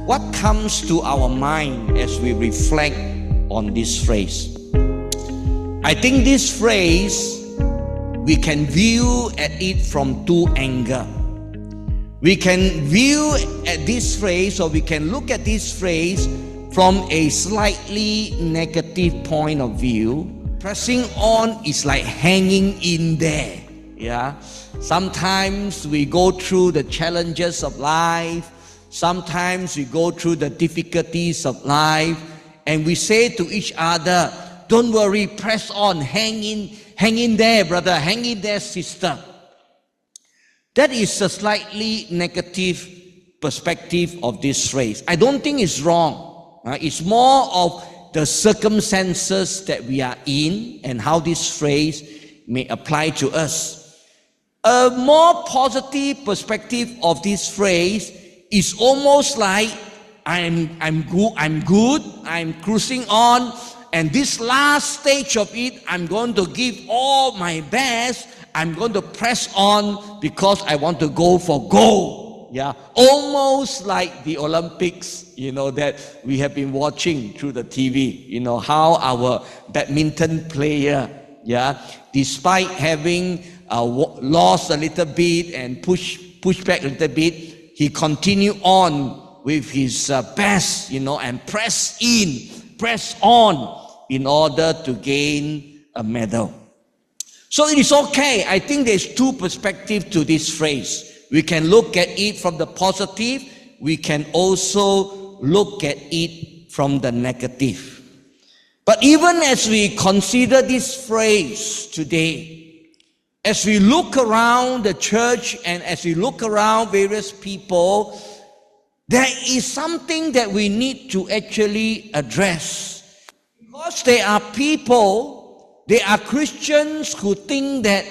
what comes to our mind as we reflect on this phrase? I think this phrase, we can view at it from two angles. We can view at this phrase, or we can look at this phrase from a slightly negative point of view. Pressing on is like hanging in there. Yeah. Sometimes we go through the challenges of life. Sometimes we go through the difficulties of life, and we say to each other, don't worry, press on, hang in there, brother, hang in there, sister. That is a slightly negative perspective of this phrase. I don't think it's wrong. It's more of the circumstances that we are in and how this phrase may apply to us. A more positive perspective of this phrase is almost like I'm good, I'm cruising on, and this last stage of it, I'm going to give all my best. I'm going to press on because I want to go for gold. Yeah, almost like the Olympics, that we have been watching through the TV. How our badminton player, despite having lost a little bit and pushed back a little bit, he continued on with his best, and press on in order to gain a medal. So it is okay. I think there's two perspectives to this phrase. We can look at it from the positive. We can also look at it from the negative. But even as we consider this phrase today, as we look around the church and as we look around various people, there is something that we need to actually address. Because there are people, there are Christians who think that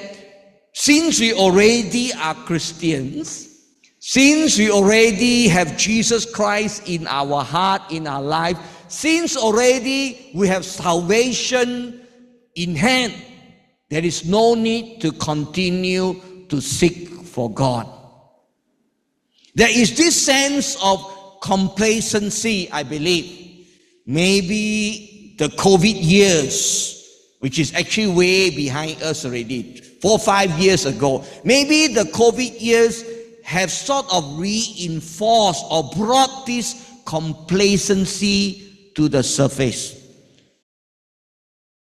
since we already are Christians, since we already have Jesus Christ in our heart, in our life, since already we have salvation in hand, there is no need to continue to seek for God. There is this sense of complacency, I believe. Maybe the COVID years, which is actually way behind us already, 4 or 5 years ago. Maybe the COVID years have sort of reinforced or brought this complacency to the surface.